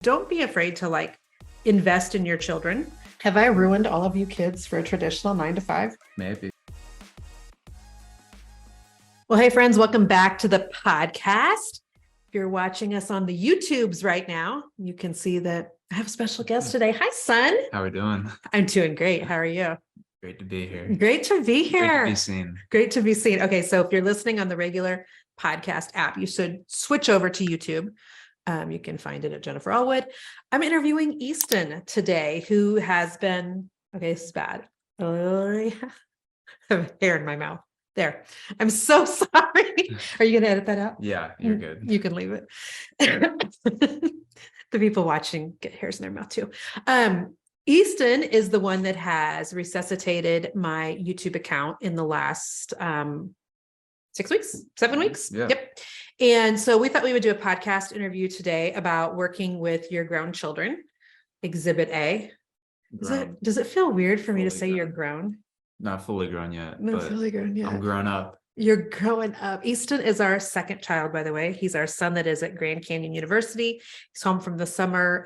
Don't be afraid to invest in your children. Have I ruined all of you kids for a traditional 9 to 5? Maybe. Well, hey friends, welcome back to the podcast. If you're watching us on the YouTubes right now, you can see that I have a special guest today. Hi, son. How are we doing? I'm doing great. How are you? Great to be here. Great to be here. Great to be seen. Great to be seen. Okay, so if you're listening on the regular podcast app, you should switch over to YouTube. You can find it at Jennifer Allwood. I'm interviewing Easton today, who has been, okay, this is bad. I have hair in my mouth. There. I'm so sorry. Are you going to edit that out? Yeah, you're good. You can leave it. The people watching get hairs in their mouth too. Easton is the one that has resuscitated my YouTube account in the last 6 weeks, 7 weeks. Yeah. Yep. And so we thought we would do a podcast interview today about working with your grown children. Exhibit A. Does it feel weird for me to say grown. you're grown? Not fully grown yet. Not but fully grown yet. I'm grown up. You're growing up. Easton is our second child, by the way. He's our son that is at Grand Canyon University. He's home from the summer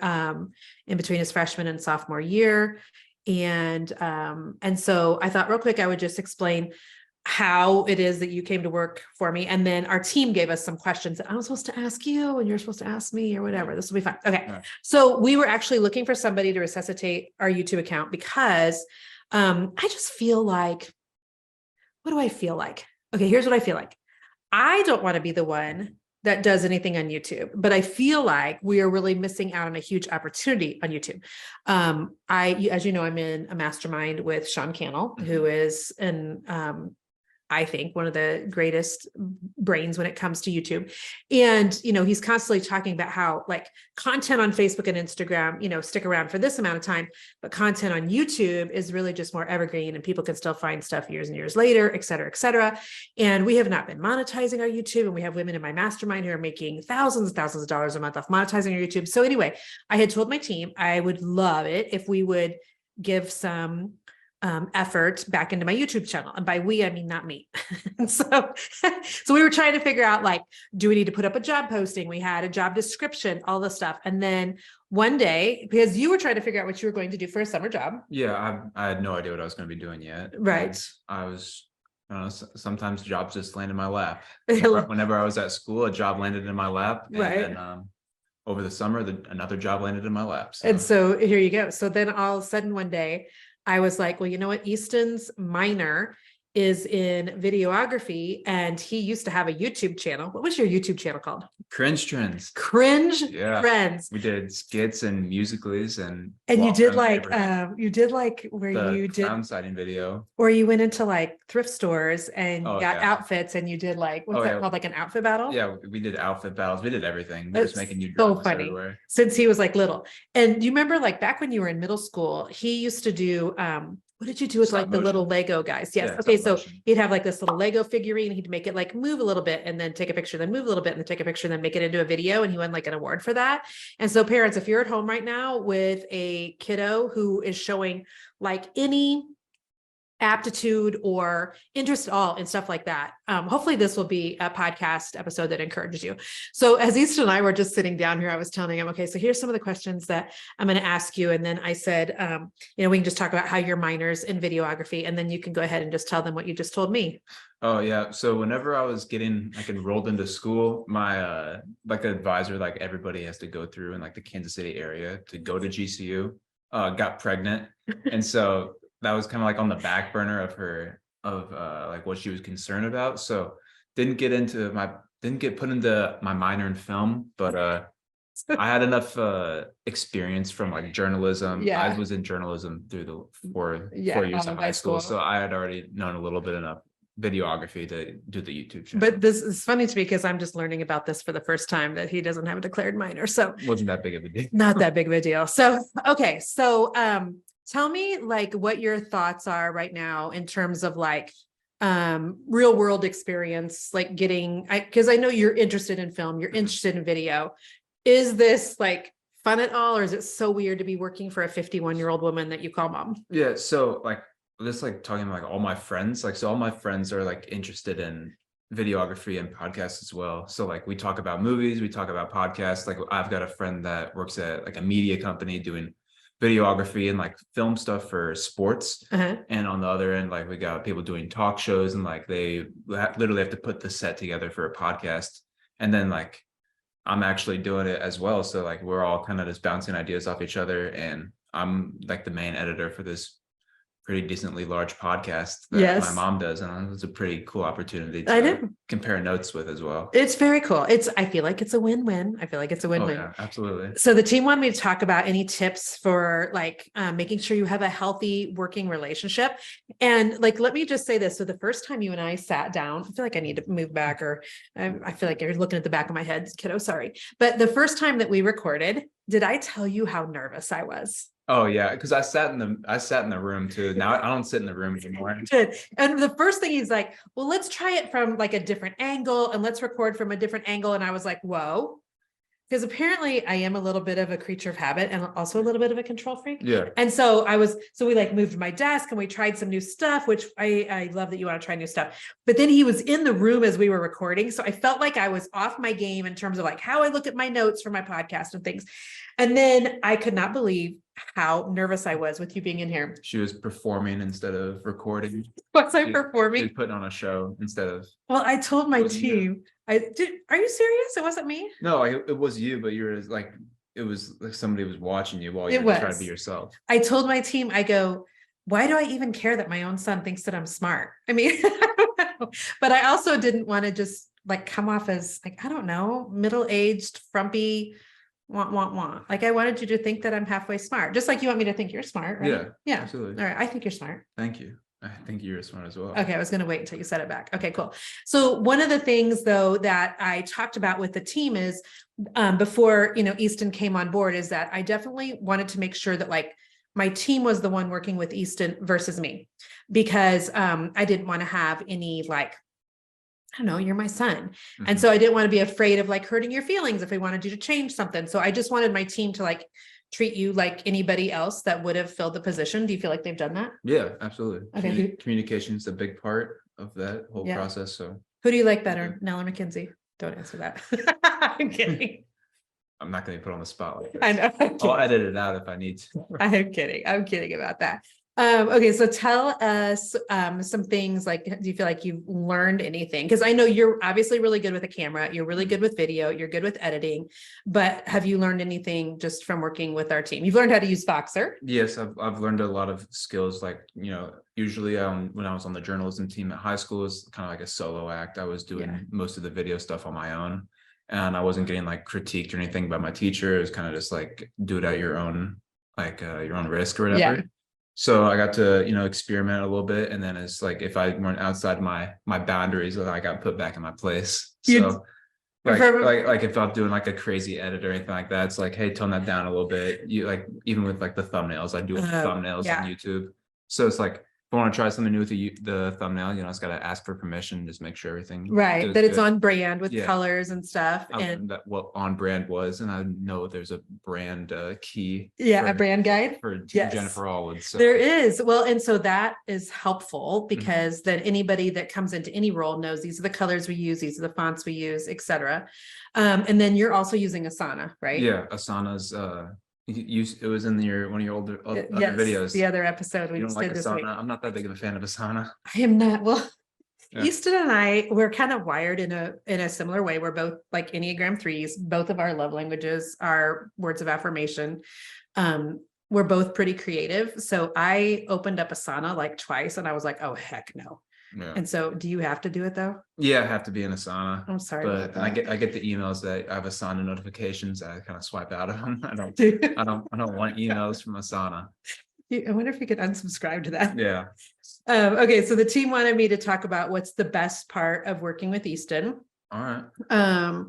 in between his freshman and sophomore year. And so I thought real quick, I would just explain how it is that you came to work for me. And then our team gave us some questions that I was supposed to ask you and you're supposed to ask me or whatever. This will be fun. Okay. Right. So we were actually looking for somebody to resuscitate our YouTube account because I just feel like, what do I feel like? Okay, here's what I feel like. I don't want to be the one that does anything on YouTube, but I feel like we are really missing out on a huge opportunity on YouTube. As you know, I'm in a mastermind with Sean Cannell, who is I think one of the greatest brains when it comes to YouTube. And, he's constantly talking about how content on Facebook and Instagram, stick around for this amount of time, but content on YouTube is really just more evergreen and people can still find stuff years and years later, et cetera, et cetera. And we have not been monetizing our YouTube. And we have women in my mastermind who are making thousands and thousands of dollars a month off monetizing our YouTube. So anyway, I had told my team, I would love it if we would give some effort back into my YouTube channel. And by we, I mean, not me. And so we were trying to figure out, do we need to put up a job posting? We had a job description, all this stuff. And then one day, because you were trying to figure out what you were going to do for a summer job. Yeah, I had no idea what I was going to be doing yet. Right. And I don't know, sometimes jobs just land in my lap. Whenever I was at school, a job landed in my lap. Right. And over the summer, another job landed in my lap. And so here you go. So then all of a sudden one day, I was like, well, you know what? Easton's minor is in videography and he used to have a YouTube channel. What was your YouTube channel called? Cringe Trends. Cringe Yeah. Trends. We did skits and musicals and you did where the you did clown sighting video. or you went into thrift stores and got yeah. outfits and you did what's that called? Like an outfit battle? Yeah, we did outfit battles. We did everything. We That's just making new so dramas funny. everywhere. Since he was little. And you remember back when you were in middle school, he used to do what did you do with Stop the little motion. Lego guys? Yes. Yeah, Okay. stop So motion. he'd have this little Lego figurine. He'd make it move a little bit and then take a picture, then move a little bit and then take a picture, and then make it into a video. And he won an award for that. And so parents, if you're at home right now with a kiddo who is showing any aptitude or interest at all in stuff like that, hopefully this will be a podcast episode that encourages you. So as Easton and I were just sitting down here, I was telling him, okay, so here's some of the questions that I'm going to ask you. And then I said, we can just talk about how your minors in videography, and then you can go ahead and just tell them what you just told me. Oh yeah. So whenever I was getting enrolled into school, my advisor, everybody has to go through in the Kansas City area to go to GCU, got pregnant. And so that was kind of on the back burner of what she was concerned about. So didn't get put into my minor in film, but I had enough experience from journalism. Yeah. I was in journalism through the 4 years of high school. So I had already known a little bit enough videography to do the YouTube channel. But this is funny to me because I'm just learning about this for the first time, that he doesn't have a declared minor. So Wasn't that big of a deal. not that big of a deal. So, okay. So, tell me what your thoughts are right now in terms of real world experience, because I know you're interested in film, you're interested in video. Is this fun at all? Or is it so weird to be working for a 51-year-old woman that you call mom? Yeah. So just talking to all my friends, so all my friends are interested in videography and podcasts as well. So like we talk about movies, we talk about podcasts. Like I've got a friend that works at like a media company doing videography and like film stuff for sports. And on the other end, like we got people doing talk shows and like they literally have to put the set together for a podcast. And then like I'm actually doing it as well. So like we're all kind of just bouncing ideas off each other. And I'm like the main editor for this pretty decently large podcast that my mom does. And it's a pretty cool opportunity to compare notes with as well. It's very cool. I feel like it's a win-win. I feel like it's a win-win. Oh, yeah, absolutely. So the team wanted me to talk about any tips for like making sure you have a healthy working relationship. And like, let me just say this. So the first time you and I sat down, I feel like I need to move back, or I feel like you're looking at the back of my head, kiddo, sorry. But the first time that we recorded, did I tell you how nervous I was? Oh yeah, because I sat in the room too. Now I don't sit in the room anymore. Good. And the first thing he's like, well, let's try it from like a different angle and let's record from a different angle. And I was like, whoa. Because apparently I am a little bit of a creature of habit and also a little bit of a control freak. Yeah. And so we like moved my desk and we tried some new stuff, which I love that you want to try new stuff. But then he was in the room as we were recording. So I felt like I was off my game in terms of like how I look at my notes for my podcast and things. And then I could not believe how nervous I was with you being in here. She was performing instead of recording. Was I performing? Putting on a show instead of. Well, I told my team, are you serious? It wasn't me? No, it was you, but you were like, it was like somebody was watching you while you were trying to be yourself. I told my team, I go, why do I even care that my own son thinks that I'm smart? I mean, but I also didn't want to just like come off as like, I don't know, middle-aged, frumpy, want. Like I wanted you to think that I'm halfway smart, just like you want me to think you're smart, right? Yeah, absolutely. All right, I think you're smart. Thank you. I think you're smart as well. Okay, I was going to wait until you said it back. Okay, cool. So one of the things though that I talked about with the team is before Easton came on board is that I definitely wanted to make sure that like my team was the one working with Easton versus me, because I didn't want to have any like, I don't know, you're my son. Mm-hmm. And so I didn't want to be afraid of like hurting your feelings if we wanted you to change something. So I just wanted my team to like treat you like anybody else that would have filled the position. Do you feel like they've done that? Yeah, absolutely. Okay. Communication is a big part of that whole process. So who do you like better, Nell or Mackenzie? Don't answer that. I'm kidding. I'm not going to put on the spot like this. I know. I'll edit it out if I need to. I'm kidding about that. Okay, so tell us some things like, do you feel like you've learned anything? Because I know you're obviously really good with a camera, you're really good with video, you're good with editing, but have you learned anything just from working with our team? You've learned how to use Voxer. Yes, I've learned a lot of skills. Like, usually when I was on the journalism team at high school, it was kind of like a solo act. I was doing most of the video stuff on my own, and I wasn't getting like critiqued or anything by my teacher. It was kind of just like do it at your own, like your own risk or whatever. Yeah. So I got to, experiment a little bit. And then it's like, if I went outside my boundaries, I got put back in my place. So like if I'm doing like a crazy edit or anything like that, it's like, hey, tone that down a little bit. You like, even with like the thumbnails, I do thumbnails on YouTube. So it's like, if I want to try something new with the thumbnail, I just got to ask for permission, just make sure everything that it's on brand with colors and stuff. And that what on brand was, and I know there's a brand key. A brand guide for Jennifer Allwood. So. There is. Well, and so that is helpful because then anybody that comes into any role knows these are the colors we use, these are the fonts we use, etc. And then you're also using Asana, right? Yeah, Asana's it was in one of your other videos. The other episode we just did like this Asana. week. I'm not that big of a fan of Asana. I am not. Well, Easton and we're kind of wired in a similar way. We're both like Enneagram 3s. Both of our love languages are words of affirmation. We're both pretty creative. So I opened up Asana like twice and I was like, oh, heck no. Yeah. And so do you have to do it though? Yeah, I have to be in Asana. I'm sorry. But I get the emails that I have Asana notifications. I kind of swipe out of them. I don't want emails from Asana. I wonder if you could unsubscribe to that. Yeah. Okay. So the team wanted me to talk about what's the best part of working with Easton. All right.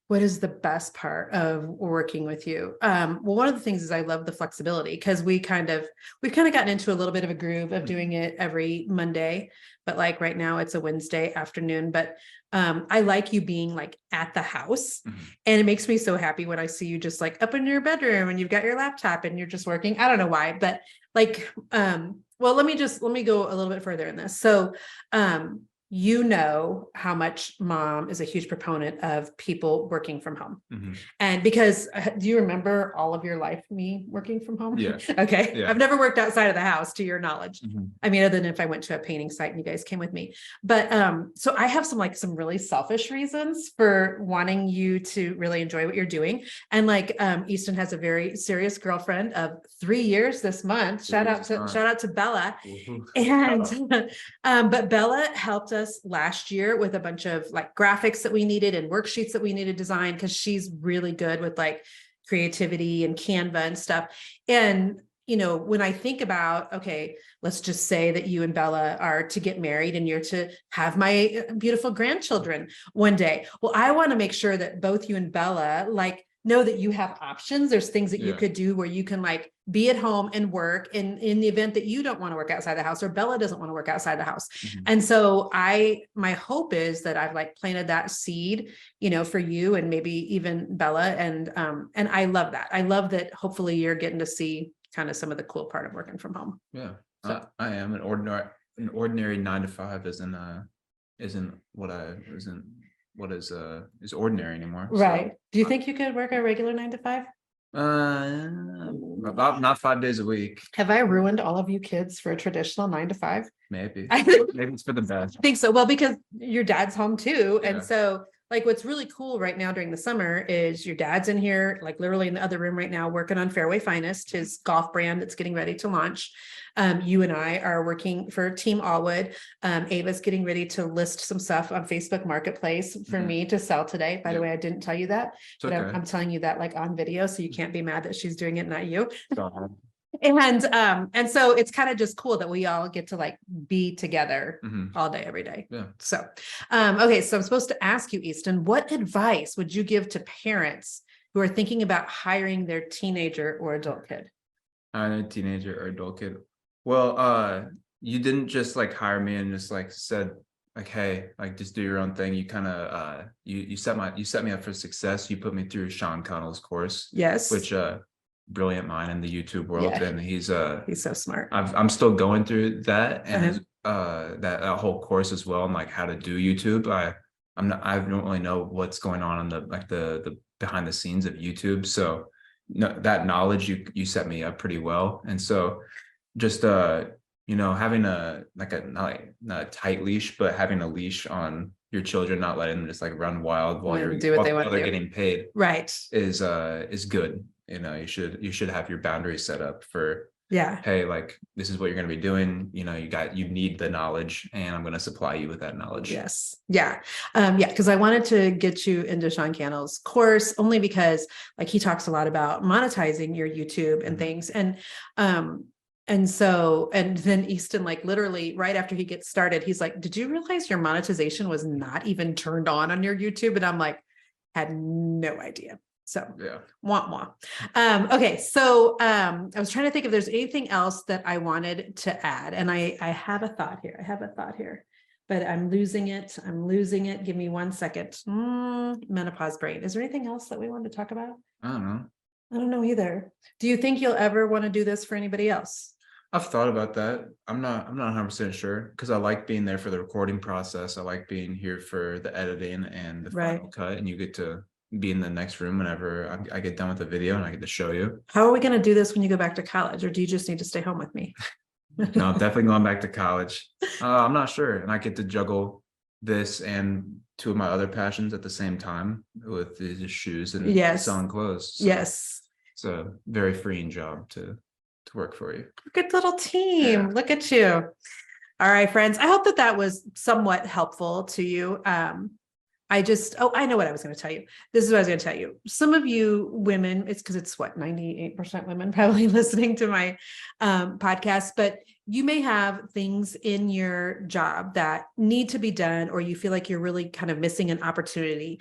What is the best part of working with you? Well, one of the things is I love the flexibility because we've kind of gotten into a little bit of a groove of doing it every Monday, but like right now it's a Wednesday afternoon, but I like you being like at the house and it makes me so happy when I see you just like up in your bedroom and you've got your laptop and you're just working. I don't know why, but like, well, let me go a little bit further in this. So, you know how much mom is a huge proponent of people working from home. Mhm. And because do you remember all of your life me working from home? Yeah. Okay. Yeah. I've never worked outside of the house, to your knowledge. Mhm. I mean, other than if I went to a painting site and you guys came with me. But so I have some really selfish reasons for wanting you to really enjoy what you're doing. And Easton has a very serious girlfriend of 3 years this month. Shout out to Bella. Woohoo. And but Bella helped us last year with a bunch of graphics that we needed and worksheets that we needed designed, because she's really good with creativity and Canva and stuff. And when I think about, okay, let's just say that you and Bella are to get married and you're to have my beautiful grandchildren one day. Well, I want to make sure that both you and Bella know that you have options. There's things that you could do where you can be at home and work in the event that you don't want to work outside the house, or Bella doesn't want to work outside the house. Mhm. And so my hope is that I've planted that seed, for you and maybe even Bella. And I love that. I love that hopefully you're getting to see kind of some of the cool part of working from home. Yeah. So. I am an ordinary 9 to 5 isn't what is ordinary anymore. Right. Do you think you could work a regular 9 to 5? About not 5 days a week. Have I ruined all of you kids for a traditional 9 to 5? Maybe. I think- Maybe it's for the best. I think so. Well, because your dad's home too. Yeah. And so what's really cool right now during the summer is your dad's in here, literally in the other room right now, working on Fairway Finest, his golf brand that's getting ready to launch. You and I are working for Team Allwood. Ava's getting ready to list some stuff on Facebook Marketplace for Mhm. me to sell today. By the Yeah. way, I didn't tell you that, It's but okay. I'm telling you that on video, so you can't be mad that she's doing it, not you. Sorry. And so it's kind of just cool that we all get to be together Mhm. all day, every day. Yeah. So, okay. So I'm supposed to ask you, Easton, what advice would you give to parents who are thinking about hiring their teenager or adult kid? I'm a teenager or adult kid. Well, you didn't just hire me and just said hey, just do your own thing. You kind of you set me up for success. You put me through Sean Connell's course. Yes. Which brilliant mind in the YouTube world. Yeah. And he's so smart. I'm still going through that and Uh-huh. that whole course as well, and how to do YouTube. I don't really know what's going on in the behind the scenes of YouTube. So that knowledge you set me up pretty well. And so just having not a tight leash, but having a leash on your children, not letting them just run wild while they're getting paid, Right. is good. You should have your boundaries set up for, Yeah. hey, this is what you're going to be doing. You need the knowledge, and I'm going to supply you with that knowledge. Yes. Yeah. Yeah. Because I wanted to get you into Sean Cannell's course only because he talks a lot about monetizing your YouTube and Mhm. things. And then Easton, literally right after he gets started, he's like, did you realize your monetization was not even turned on your YouTube? And I'm had no idea. So Yeah. wah, wah. Okay. So I was trying to think if there's anything else that I wanted to add. And I have a thought here. But I'm losing it. Give me 1 second. Menopause brain. Is there anything else that we wanted to talk about? I don't know. I don't know either. Do you think you'll ever want to do this for anybody else? I've thought about that. I'm not 100% sure, because I like being there for the recording process. I like being here for the editing and the final cut, and you get to be in the next room whenever I get done with the video and I get to show you. How are we going to do this when you go back to college, or do you just need to stay home with me? No, I'm definitely going back to college. I'm not sure. And I get to juggle this and 2 of my other passions at the same time with the shoes and selling clothes. So Yes. It's a very freeing job to work for you. Good little team. Yeah. Look at you. All right, friends. I hope that was somewhat helpful to you. I know what I was going to tell you. This is what I was going to tell you. Some of you women, it's because it's 98% women probably listening to my podcast, but you may have things in your job that need to be done, or you feel like you're really kind of missing an opportunity,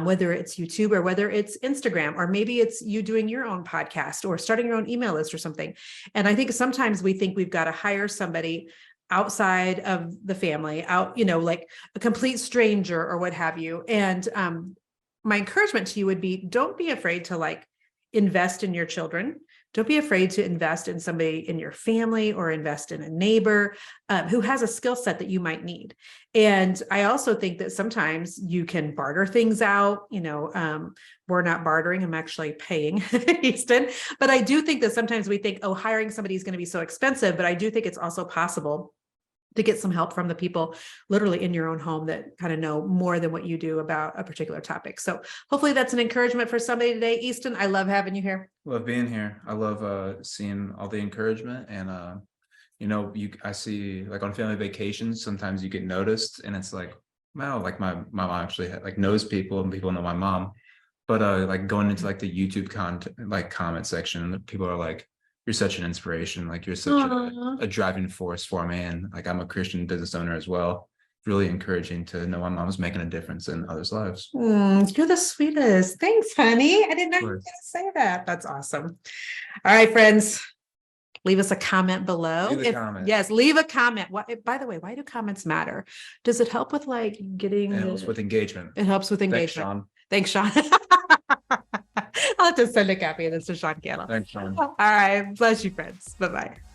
whether it's YouTube or whether it's Instagram, or maybe it's you doing your own podcast or starting your own email list or something. And I think sometimes we think we've got to hire somebody outside of the family, like a complete stranger or what have you. And my encouragement to you would be, don't be afraid to invest in your children. Don't be afraid to invest in somebody in your family or invest in a neighbor who has a skill set that you might need. And I also think that sometimes you can barter things out. We're not bartering. I'm actually paying Easton. But I do think that sometimes we think, oh, hiring somebody is going to be so expensive. But I do think it's also possible to get some help from the people literally in your own home that kind of know more than what you do about a particular topic. So hopefully that's an encouragement for somebody today. Easton, I love having you here. Love being here. I love seeing all the encouragement, and I see like on family vacations, sometimes you get noticed and it's like, wow, like my mom actually like knows people and people know my mom. But like going into like the YouTube comment section, people are like, you're such an inspiration. Like you're such a driving force for me. And like, I'm a Christian business owner as well. Really encouraging to know my mom's making a difference in others' lives. You're the sweetest. Thanks, honey. I didn't know you were going to say that. That's awesome. All right, friends. Leave us a comment below. Yes, leave a comment. By the way, why do comments matter? Does it help with like getting? It helps with engagement. It helps with engagement. Thanks, Sean. I'll have to send a copy of this to Sean Cannell. Thanks, Sean. All right. Bless you, friends. Bye-bye.